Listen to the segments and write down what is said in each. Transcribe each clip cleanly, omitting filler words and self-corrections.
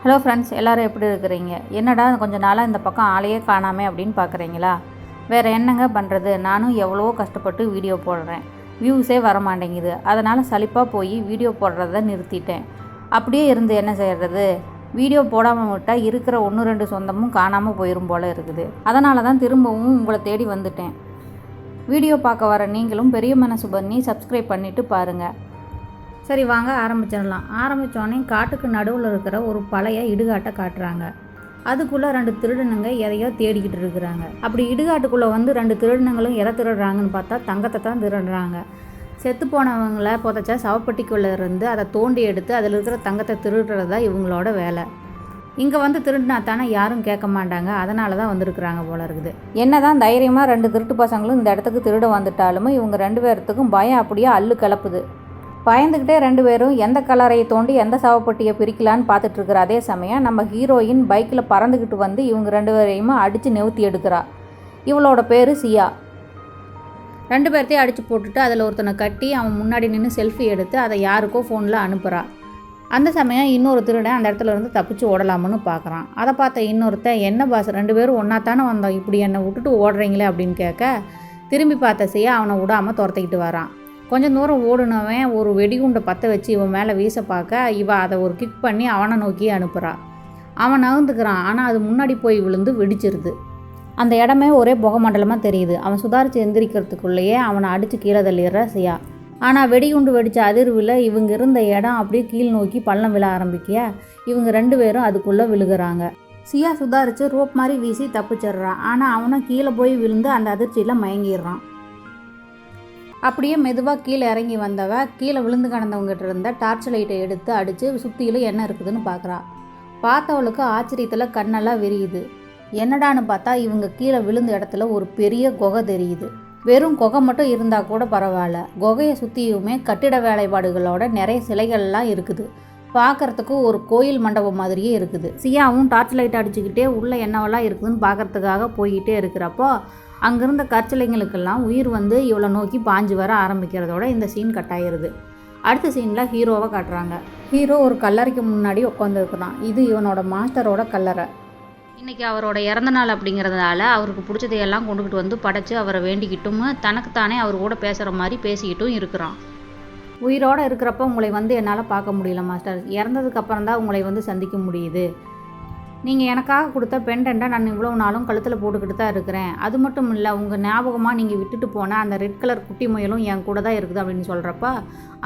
Hello friends, எல்லோரும் எப்படி இருக்கிறீங்க? என்னடா கொஞ்சம் நாளாக இந்த பக்கம் ஆளையே காணாமே அப்படின்னு பார்க்குறீங்களா? வேறு என்னங்க பண்ணுறது, நானும் எவ்வளவோ கஷ்டப்பட்டு வீடியோ போடுறேன், வியூஸே வர மாட்டேங்குது. அதனால் சலிப்பாக போய் வீடியோ போடுறத நிறுத்திட்டேன். அப்படியே இருந்து என்ன செய்கிறது? வீடியோ போடாமல் விட்டால் இருக்கிற 1-2 சொந்தமும் காணாமல் போயிடும் போல் இருக்குது. அதனால தான் திரும்பவும் உங்களை தேடி வந்துட்டேன். வீடியோ பார்க்க வர நீங்களும் பெரிய மனசு பண்ணி சப்ஸ்கிரைப் பண்ணிவிட்டு பாருங்கள். சரி, வாங்க ஆரம்பிச்சிடலாம். ஆரம்பித்தோடனே காட்டுக்கு நடுவில் இருக்கிற ஒரு பழைய இடுகாட்டை காட்டுறாங்க. அதுக்குள்ளே 2 திருடனுங்க எதையோ தேடிக்கிட்டு இருக்கிறாங்க. அப்படி இடுகாட்டுக்குள்ளே வந்து 2 திருடனுங்களும் எதை திருடுறாங்கன்னு பார்த்தா தங்கத்தை தான் திருடுறாங்க. செத்து போனவங்களை புதைச்சா சவப்பட்டிக்குள்ளே இருந்து அதை தோண்டி எடுத்து அதில் இருக்கிற தங்கத்தை திருடுறது தான் இவங்களோட வேலை. இங்கே வந்து திருடினா தானே யாரும் கேட்க மாட்டாங்க, அதனால தான் வந்திருக்கிறாங்க போல இருக்குது. என்ன தான் தைரியமாக 2 திருட்டு பசங்களும் இந்த இடத்துக்கு திருட வந்துட்டாலுமே இவங்க 2 பேர்த்துக்கும் பயம் அப்படியே அள்ளு கிளப்புது. பயந்துக்கிட்டே 2 பேரும் எந்த கலரையை தோண்டி எந்த சவப்பட்டியை பிரிக்கலான்னு பார்த்துட்ருக்குற அதே சமயம் நம்ம ஹீரோயின் பைக்கில் பறந்துக்கிட்டு வந்து இவங்க 2 பேரையுமே அடித்து நிறுத்தி எடுக்கிறா. இவளோட பேர் சியா. 2 பேர்த்தையும் அடித்து போட்டுட்டு அதில் ஒருத்தனை கட்டி அவன் முன்னாடி நின்று செல்ஃபி எடுத்து அதை யாருக்கோ ஃபோனில் அனுப்புகிறா. அந்த சமயம் இன்னொரு திருடன் அந்த இடத்துல இருந்து தப்பிச்சு ஓடலாம்னு பார்க்குறான். அதை பார்த்த இன்னொருத்தன், என்ன பாஸ் 2 பேரும் ஒன்றா தானே வந்தோம், இப்படி என்னை விட்டுட்டு ஓடுறீங்களே அப்படின்னு கேட்க, திரும்பி பார்த்த சியா அவனை விடாமல் துரத்திக்கிட்டு வரான். கொஞ்சம் தூரம் ஓடுனவன் ஒரு வெடிகுண்டை பற்ற வச்சு இவன் மேலே வீச பார்க்க இவ அதை ஒரு கிக் பண்ணி அவனை நோக்கி அனுப்புகிறா. அவன் நகர்ந்துக்கிறான், ஆனால் அது முன்னாடி போய் விழுந்து வெடிச்சிருது. அந்த இடமே ஒரே புகை மண்டலமாக தெரியுது. அவன் சுதாரித்து எந்திரிக்கிறதுக்குள்ளேயே அவனை அடித்து கீழே தள்ளிடுற சியா. ஆனால் வெடிகுண்டு வெடித்த அதிர்வில் இவங்க இருந்த இடம் அப்படியே கீழ் நோக்கி பள்ளம் விழ ஆரம்பிக்க இவங்க 2 பேரும் அதுக்குள்ளே விழுகிறாங்க. சியா சுதாரித்து ரோப் மாதிரி வீசி தப்பிச்சிடுறான். ஆனால் அவனும் கீழே போய் விழுந்து அந்த அதிர்ச்சியில் மயங்கிடுறான். அப்படியே மெதுவாக கீழே இறங்கி வந்தவ கீழே விழுந்து கிடந்தவங்ககிட்ட இருந்த டார்ச் லைட்டை எடுத்து அடித்து சுற்றிலும் என்ன இருக்குதுன்னு பார்க்குறா. பார்த்தவளுக்கு ஆச்சரியத்தில் கண்ணெல்லாம் விரியுது. என்னடான்னு பார்த்தா இவங்க கீழே விழுந்த இடத்துல ஒரு பெரிய குகை தெரியுது. வெறும் குகை மட்டும் இருந்தால் கூட பரவாயில்ல, குகையை சுற்றியுமே கட்டிட வேலைப்பாடுகளோட நிறைய சிலைகள்லாம் இருக்குது. பார்க்குறதுக்கு ஒரு கோயில் மண்டபம் மாதிரியே இருக்குது. சியாவும் டார்ச் லைட் அடிச்சுக்கிட்டே உள்ளே என்னவெல்லாம் இருக்குதுன்னு பார்க்குறதுக்காக போய்கிட்டே இருக்கிறப்போ அங்கிருந்த கற்சிலைங்களுக்கெல்லாம் உயிர் வந்து இவளை நோக்கி பாஞ்சு வர ஆரம்பிக்கிறதோட இந்த சீன் கட் ஆகிடுது. அடுத்த சீனில் ஹீரோவை காட்டுறாங்க. ஹீரோ ஒரு கல்லறைக்கு முன்னாடி உட்காந்துருக்குறான். இது இவனோட மாஸ்டரோட கல்லறை. இன்றைக்கி அவரோட இறந்த நாள் அப்படிங்கிறதுனால அவருக்கு பிடிச்சதையெல்லாம் கொண்டுக்கிட்டு வந்து படைச்சு அவரை வேண்டிக்கிட்டும் தனக்குத்தானே அவர் கூட பேசுகிற மாதிரி பேசிக்கிட்டும் இருக்கிறான். உயிரோடு இருக்கிறப்ப உங்களை வந்து என்னால் பார்க்க முடியல மாஸ்டர், இறந்ததுக்கப்புறம் தான் உங்களை வந்து சந்திக்க முடியுது. நீங்கள் எனக்காக கொடுத்த பெண்டண்ட்டை நான் இவ்வளோ நாளும் கழுத்தில் போட்டுக்கிட்டு தான் இருக்கிறேன். அது மட்டும் இல்லை, உங்கள் ஞாபகமாக நீங்கள் விட்டுட்டு போன அந்த ரெட் கலர் குட்டி முயலும் என் கூட தான் இருக்குது அப்படின்னு சொல்கிறப்ப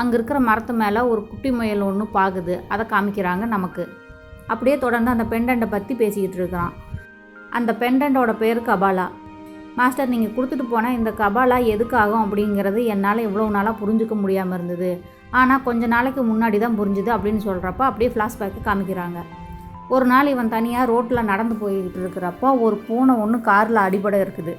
அங்கே இருக்கிற மரத்து மேலே ஒரு குட்டி முயல் ஒன்று பாகுது. அதை காமிக்கிறாங்க நமக்கு. அப்படியே தொடர்ந்து அந்த பெண்டண்ட்டை பற்றி பேசிக்கிட்டு இருக்கிறான். அந்த பெண்டண்ட்டோட பேர் கபாலா. மாஸ்டர், நீங்கள் கொடுத்துட்டு போனால் இந்த கபாலா எதுக்காகும் அப்படிங்கிறது என்னால் இவ்வளோ நாளாக புரிஞ்சுக்க முடியாமல் இருந்தது. ஆனால் கொஞ்ச நாளைக்கு முன்னாடி தான் புரிஞ்சுது அப்படின்னு சொல்கிறப்ப அப்படியே ஃப்ளாஷ்பேக்கு காமிக்கிறாங்க. ஒரு நாள் இவன் தனியாக ரோட்டில் நடந்து போய்கிட்டு இருக்கிறப்போ ஒரு பூனை ஒன்று காரில் அடிபட இருக்குது.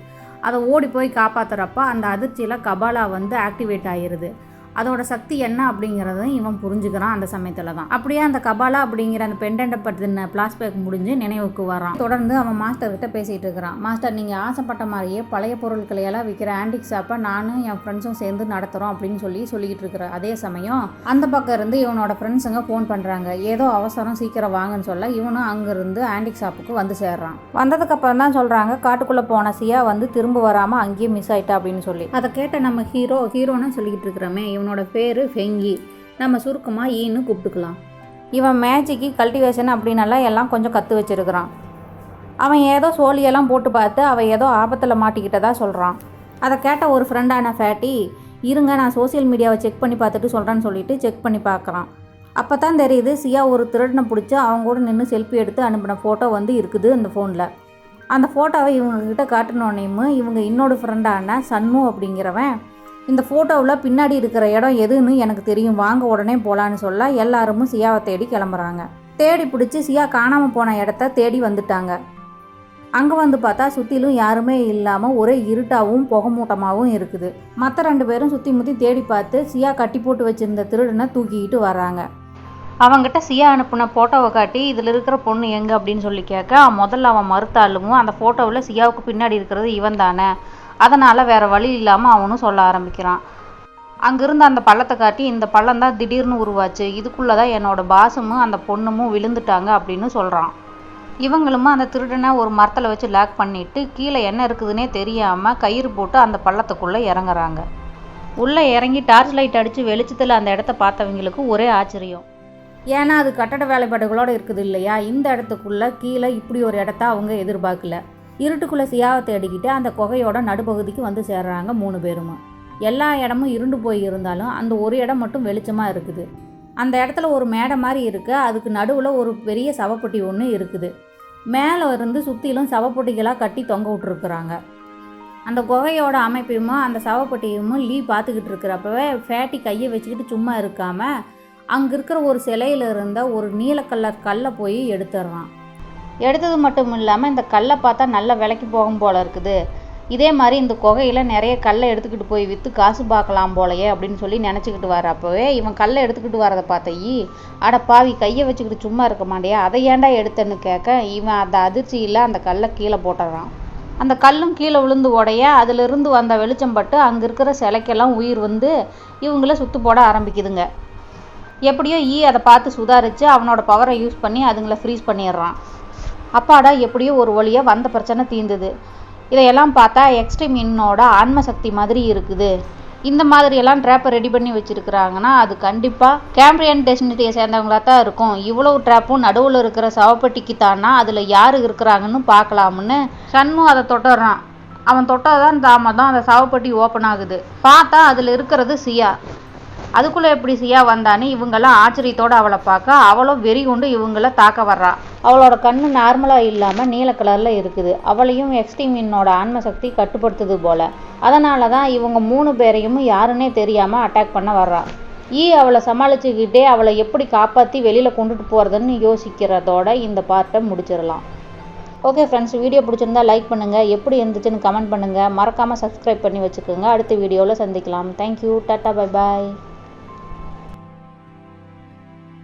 அதை ஓடி போய் காப்பாற்றுறப்ப அந்த அதிர்ச்சியில் கபாலா வந்து ஆக்டிவேட் ஆகிடுது. அதோட சக்தி என்ன அப்படிங்கிறதும் இவன் புரிஞ்சுக்கிறான் அந்த சமயத்தில் தான். அப்படியே அந்த கபாலா அப்படிங்கிற அந்த பெண்டண்ட்டை பற்றின ஃப்ளாஷ்பேக் முடிஞ்சு நினைவுக்கு வரான். தொடர்ந்து அவன் மாஸ்டர்கிட்ட பேசிகிட்டு இருக்கிறான். மாஸ்டர், நீங்கள் ஆசைப்பட்ட மாதிரியே பழைய பொருட்களையெல்லாம் விற்கிற ஆன்டிக் ஷாப்பை நானும் என் ஃப்ரெண்ட்ஸும் சேர்ந்து நடத்துகிறோம் அப்படின்னு சொல்லிக்கிட்டு இருக்கிற அதே சமயம் அந்த பக்கம் இருந்து இவனோட ஃப்ரெண்ட்ஸுங்க ஃபோன் பண்ணுறாங்க. ஏதோ அவசரம், சீக்கிரம் வாங்கன்னு சொல்ல இவனும் அங்கேருந்து ஆன்டிக் ஷாப்புக்கு வந்து சேர்றான். வந்ததுக்கப்புறம் தான் சொல்கிறாங்க காட்டுக்குள்ளே போன சியா வந்து திரும்ப வராமல் அங்கேயே மிஸ் ஆகிட்டா அப்படின்னு சொல்லி. அதை கேட்ட நம்ம ஹீரோன்னு சொல்லிக்கிட்டு இருக்கிறோமே, இவனோட பேர் ஃபெங்கி, நம்ம சுருக்கமாக ஈன்னு கூப்பிட்டுக்கலாம். இவன் மேஜிக்கு கல்டிவேஷன் அப்படின்னெல்லாம் எல்லாம் கொஞ்சம் கற்று வச்சுருக்கிறான். அவன் ஏதோ சோழியெல்லாம் போட்டு பார்த்து அவன் ஏதோ ஆபத்தில் மாட்டிக்கிட்டதா சொல்கிறான். அதை கேட்ட ஒரு ஃப்ரெண்டான ஃபேட்டி, இருங்க நான் சோசியல் மீடியாவை செக் பண்ணி பார்த்துட்டு சொல்கிறேன்னு சொல்லிட்டு செக் பண்ணி பார்க்குறான். அப்போ தான் தெரியுது சியா ஒரு திருடனை பிடிச்சி அவங்க கூட நின்று செல்ஃபி எடுத்து அனுப்பின ஃபோட்டோ வந்து இருக்குது அந்த ஃபோனில். அந்த ஃபோட்டோவை இவங்கக்கிட்ட காட்டினோடனேயும் இவங்க இன்னொரு ஃப்ரெண்டான சன்னு அப்படிங்கிறவன், இந்த ஃபோட்டோவில் பின்னாடி இருக்கிற இடம் எதுன்னு எனக்கு தெரியும், வாங்க உடனே போகலான்னு சொல்ல எல்லாரும் சியாவை தேடி கிளம்புறாங்க. தேடி பிடிச்சி சியா காணாமல் போன இடத்த தேடி வந்துட்டாங்க. அங்கே வந்து பார்த்தா சுற்றிலும் யாருமே இல்லாமல் ஒரே இருட்டாகவும் புகமூட்டமாகவும் இருக்குது. மற்ற 2 பேரும் சுற்றி முற்றி தேடி பார்த்து சியா கட்டி போட்டு வச்சுருந்த திருடனை தூக்கிக்கிட்டு வராங்க. அவங்ககிட்ட சியா அனுப்புன ஃபோட்டோவை காட்டி இதில் இருக்கிற பொண்ணு எங்கே அப்படின்னு சொல்லி கேட்க முதல்ல அவன் மறுத்தாலும் அந்த ஃபோட்டோவில் சியாவுக்கு பின்னாடி இருக்கிறது இவன் தானே, அதனால் வேறு வழி இல்லாமல் அவனும் சொல்ல ஆரம்பிக்கிறான். அங்கிருந்த அந்த பள்ளத்தை காட்டி, இந்த பள்ளம் தான் திடீர்னு உருவாச்சு, இதுக்குள்ளே தான் என்னோட பாசும் அந்த பொண்ணுமும் விழுந்துட்டாங்க அப்படின்னு சொல்கிறான். இவங்களும் அந்த திருடனை ஒரு மரத்தில் வச்சு லாக் பண்ணிவிட்டு கீழே என்ன இருக்குதுன்னே தெரியாமல் கயிறு போட்டு அந்த பள்ளத்துக்குள்ளே இறங்குறாங்க. உள்ளே இறங்கி டார்ச் லைட் அடித்து வெளிச்சத்தில் அந்த இடத்த பார்த்தவங்களுக்கு ஒரே ஆச்சரியம். ஏன்னா அது கட்டட வேலைப்பாடுகளோடு இருக்குது இல்லையா. இந்த இடத்துக்குள்ளே கீழே இப்படி ஒரு இடத்த அவங்க எதிர்பார்க்கல. இருட்டுக்குள்ளே சியாவை தேடிக்கிட்டு அந்த குகையோட நடுப்பகுதிக்கு வந்து சேர்றாங்க 3 பேரும். எல்லா இடமும் இருண்டு போய் இருந்தாலும் அந்த ஒரு இடம் மட்டும் வெளிச்சமாக இருக்குது. அந்த இடத்துல ஒரு மேடை மாதிரி இருக்குது. அதுக்கு நடுவில் ஒரு பெரிய சவப்பொட்டி ஒன்று இருக்குது. மேலே இருந்து சுற்றிலும் சவப்பொட்டிகளாக கட்டி தொங்க விட்டுருக்குறாங்க. அந்த குகையோட அமைப்பையும் அந்த சவப்பொட்டியும் லீ பார்த்துக்கிட்டு இருக்கிறப்பவே ஃபேட்டி கையை வச்சுக்கிட்டு சும்மா இருக்காமல் அங்கே இருக்கிற ஒரு சிலையில் இருந்த ஒரு நீல கலர் கல்லை போய் எடுத்துடுறான். எடுத்தது மட்டும் இல்லாமல் இந்த கல்லை பார்த்தா நல்ல விலைக்கு போகும் போல இருக்குது. இதே மாதிரி இந்த குகையில் நிறைய கல்லை எடுத்துக்கிட்டு போய் விற்று காசு பார்க்கலாம் போலையே அப்படின்னு சொல்லி நினச்சிக்கிட்டு வரப்பவே இவன் கல்லை எடுத்துக்கிட்டு வரதை பார்த்த அட பாவி கையை வச்சுக்கிட்டு சும்மா இருக்க மாட்டியா, அதை ஏன்டா எடுத்தேன்னு கேட்க இவன் அந்த அதிர்ச்சியில் அந்த கல்லை கீழே போட்டுறான். அந்த கல்லும் கீழே விழுந்து உடைய அதிலிருந்து வந்த வெளிச்சம் பட்டு அங்கே இருக்கிற சிலைக்கெல்லாம் உயிர் வந்து இவங்கள சுற்று போட ஆரம்பிக்குதுங்க. எப்படியோ அதை பார்த்து சுதாரித்து அவனோட பவரை யூஸ் பண்ணி அதுங்களை ஃப்ரீஸ் பண்ணிடுறான். அப்பாடா எப்படியோ ஒரு வழியாக வந்த பிரச்சனை தீர்ந்துது. இதையெல்லாம் பார்த்தா எக்ஸ்ட்ரீம் இன்னோட ஆன்ம சக்தி மாதிரி இருக்குது. இந்த மாதிரியெல்லாம் ட்ராப்பை ரெடி பண்ணி வச்சுருக்குறாங்கன்னா அது கண்டிப்பாக கேம்பிரியன் டெஸ்டினிட்டியை சேர்ந்தவங்களாக தான் இருக்கும். இவ்வளவு ட்ராப்பும் நடுவில் இருக்கிற சவப்பட்டிக்கு தானா அதில் யார் இருக்கிறாங்கன்னு பார்க்கலாம்னு சண்முகம் அதை தொட்டுறான். அவன் தொட்டதான் தாமதம் அந்த சவப்பட்டி ஓப்பன் ஆகுது. பார்த்தா அதில் இருக்கிறது சியா. அதுக்குள்ளே எப்படி சியா வந்தான்னு இவங்கெல்லாம் ஆச்சரியத்தோடு அவளை பார்க்க அவளும் வெறி கொண்டு இவங்கள தாக்க வர்றா. அவளோட கண்ணு நார்மலாக இல்லாமல் நீல கலரில் இருக்குது. அவளையும் எக்ஸ்ட்ரீமினோட ஆன்ம சக்தி கட்டுப்படுத்துது போல். அதனால தான் இவங்க 3 பேரையும் யாருன்னே தெரியாமல் அட்டாக் பண்ண வர்றா. அவளை சமாளிச்சுக்கிட்டே அவளை எப்படி காப்பாற்றி வெளியில் கொண்டுட்டு போகிறதுன்னு யோசிக்கிறதோட இந்த பார்ட்டை முடிச்சிடலாம். ஓகே ஃப்ரெண்ட்ஸ், வீடியோ பிடிச்சிருந்தா லைக் பண்ணுங்கள், எப்படி இருந்துச்சுன்னு கமெண்ட் பண்ணுங்கள், மறக்காமல் சப்ஸ்கிரைப் பண்ணி வச்சுக்கோங்க. அடுத்த வீடியோவில் சந்திக்கலாம். Thank you, tata, bye bye.